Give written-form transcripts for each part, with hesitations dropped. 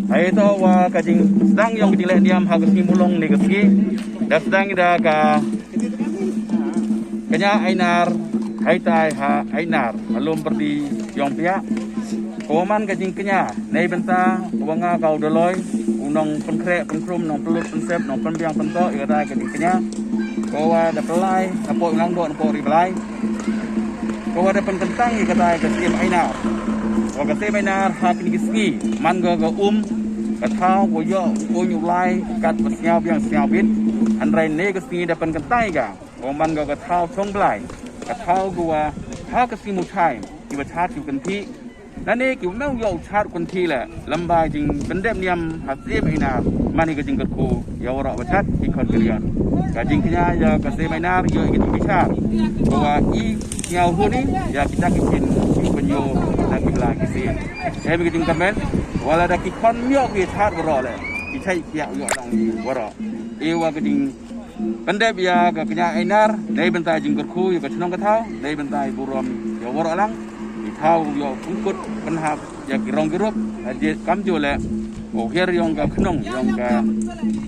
Hai itu kajing sedang yang kecil diam harus mulung negasi dan sedang ida kanya ainar hai tai ha ainar alum perdi yang pihak koman kajing kenya nei benta wanga kau doloi unong penkre penkrum nong pelut pensep nong penbiang pento ira kajing kenya kawa da pelai apo ulang do apo ribelai kawa da penkentang kata kasih ainar wa kasih ainar hak ni ski man go Katau boyo unyu lai kat bersiau yang siau bit andrai negasi dapat kentai ga oman go katau chong blai katau gua ha kasi mutai kiba chat yu kanti nane kiu nau yo chat kanti la lambai jing bendem niam hasim ina mani ga jing katku ya ora bachat ikon kalian ga jing knya ya kasi mainar yo ikit bicar gua I nyau huni ya kita kitin penyo lagi lagi sih saya begitu komen wala da ki kon miok ki chat bro le ki chai ya yo dong bro ewa geding pendep ya ga kenya ainar nei bentai jing kurku yo ka chnong ka thau nei bentai burom yo bro lang ki thau yo pungkut penhap ya ki rong girup je kam jo le o her yong ga khnong yong ga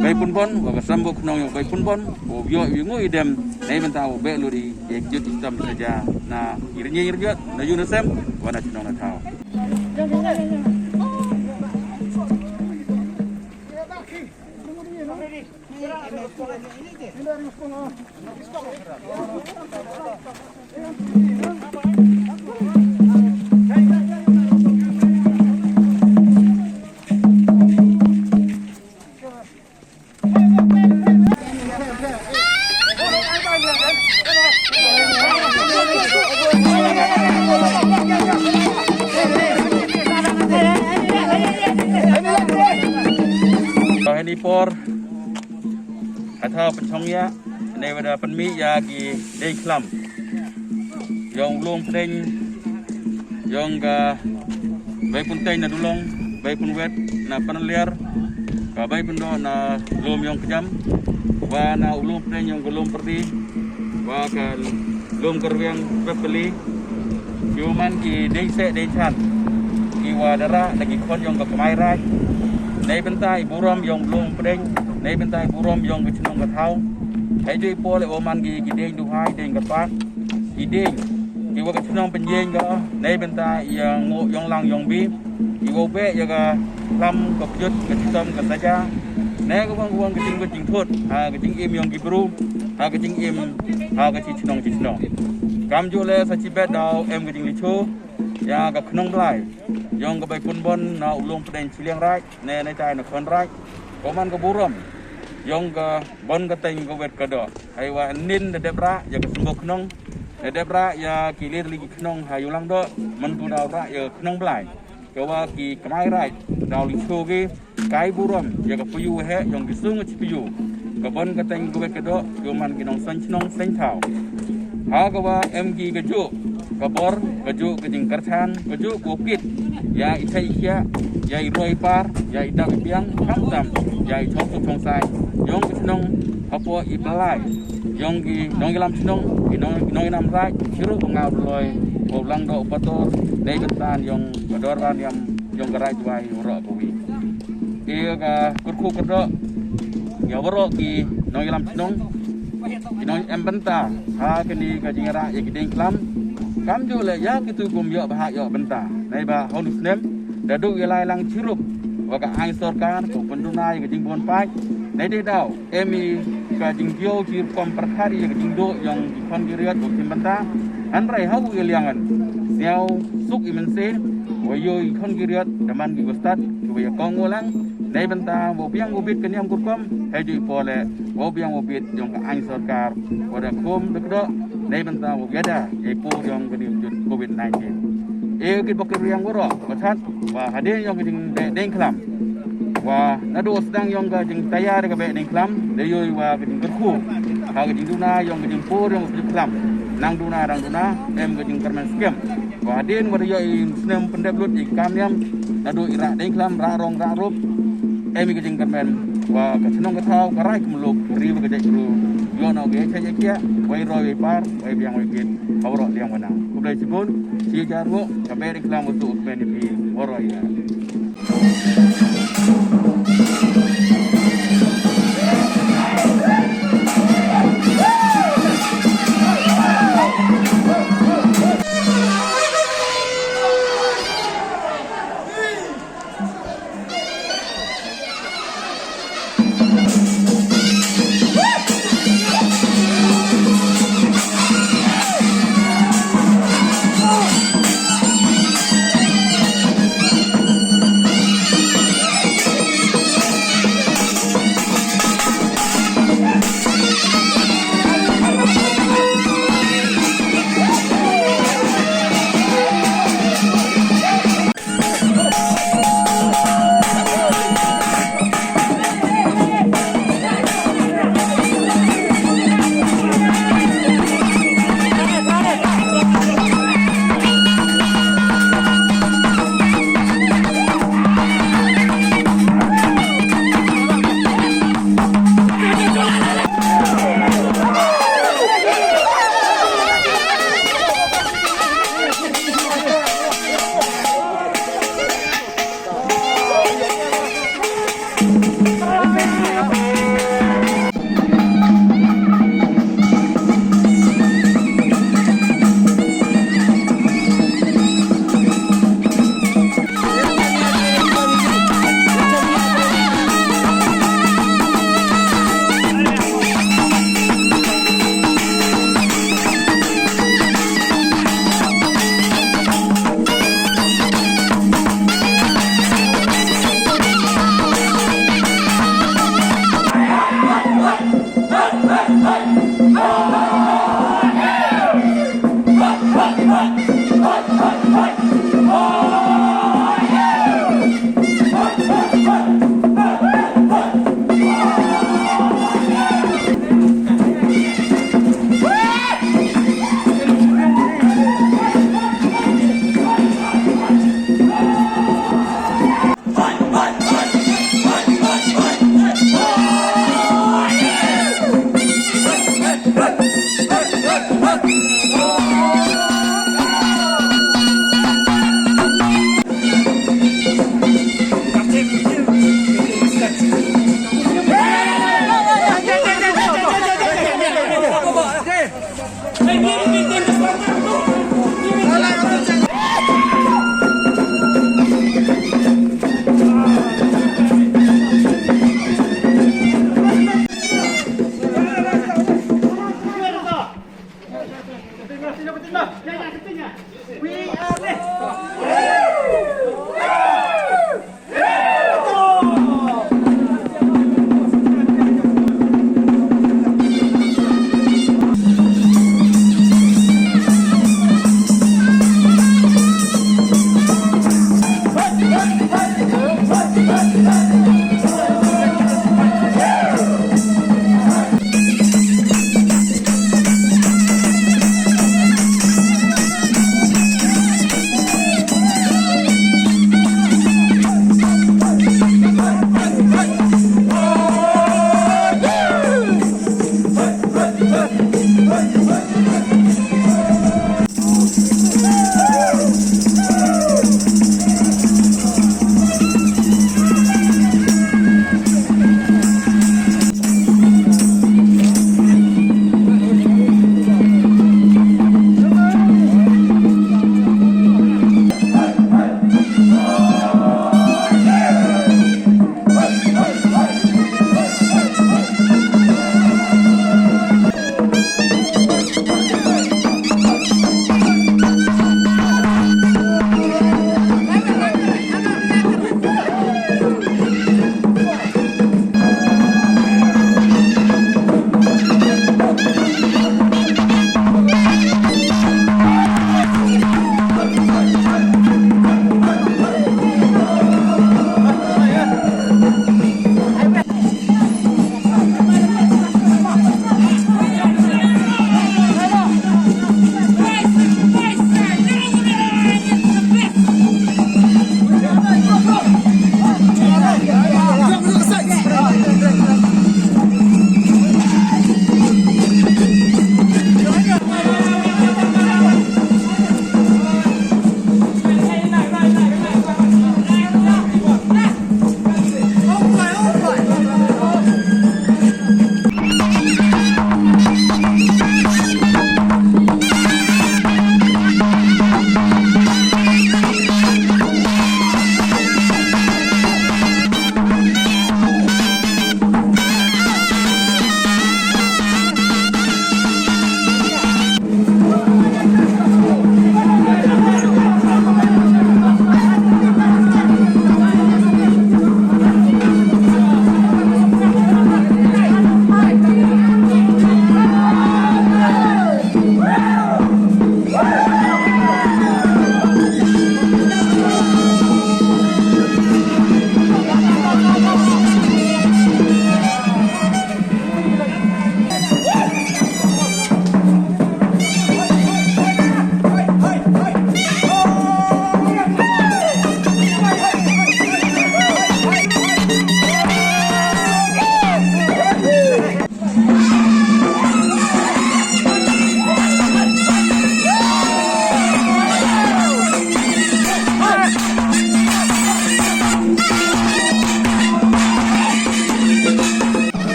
bai pun bon wa ga sambu khnong yo bai pun bon o yo ngui dem nei bentai o be luri ye jut sistem saja na irnya irjut na yunusem wa na chnong na thau Ini por atau pencongnya ini pada penmi ya ki dei klam yang belum peng yang ga bai pun teng na dulong bai pun wet na panliar ka bai pun do na lom yang kejam wa na ulum peng yang belum perdi wa ka lom kerwiang bebeli cuman ki dei se dei chan ki wa dara lagi kon yang ka kamai rai nei bentai burom yang belum peng nei bentai burom yang ke chnong ka thau hai dui po le oman gi deng du hai deng ka pat gi deng gi wa ka chnong pen yeng ga nei bentai yang ngo yang lang yang bi gi wo be ya ga lam ka pyut ka chom ka saja nei ka wang ka jing thot ha ka jing im yang gi bru ha ka jing im ha ka chi chnong kam ju le sa chi bet dau em ka jing li chu ya ka khnong blai yang ka bai pun bon na ulung peden chiliang rai nei nei tai na khon rai koman ka burom yang ka bon ka teng ka wet ka do hai wa nin de debra ya ka sembok knong de debra ya ki lir li knong ha yulang do man tu daw ra ya knong blai ka wa ki kamai rai daw li chu gi kai burom ya ka puyu he yang ki sung chi puyu ka bon ka teng ka wet ka do yo man ki nong san chnong sen thau ha ka wa em ki ka ju ka bor ka ju ka jing karchan ka ju ko kit ya i thai kia ya i roi par ya i daw piang kham tam ya i chok chong sai yong ki chnong apo i balai yong ki nong lam chnong ki nong nam rai chiru ngau loi o lang do pato dei bentan yong bador ran yong garai tuai ro ko wi e ga kurku kerdo ya woro ki nong lam chnong ki nong em benta ha kini ka jingara ya ki deng klam kam jo le ya ki tu kum yo ba yo benta nei ba honus nem da du ya lai lang chirup wa ka ai sarkar ko pendunai ka jing bon pai nei de dau emi ka jing yo chi kom perkhari ka jing do yang di kon giriat ko tim benta an rai ha u liangan siau suk imen sen wa yo i kon giriat daman gi gostat ko ya kong ulang nei benta bo piang bo bit kan yang kurkom hai ju pole bo piang bo bit yang ka ai sarkar wa da kom de do nei benta bo yada e po yang ka ni covid-19 kit bokir yang goro machat wa hade yang jing deng klam wa nadu sedang yang ga jing tayar ga be deng klam de yo wa jing kurku ha ga jing duna yang jing por yang jing klam nang duna em ga jing karmen skem wa haden wa yo snem pendep lut i kamyam nadu ira deng klam ra rong ra rup em ga jing karmen wa ka chnong ka thau ka rai kumluk ri ga jai ru yo no ge chai kia wai roi wai par wai biang wai kit awro liang wana kublai sibun si jarwo ka be deng klam untuk benefi woro ya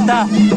Kita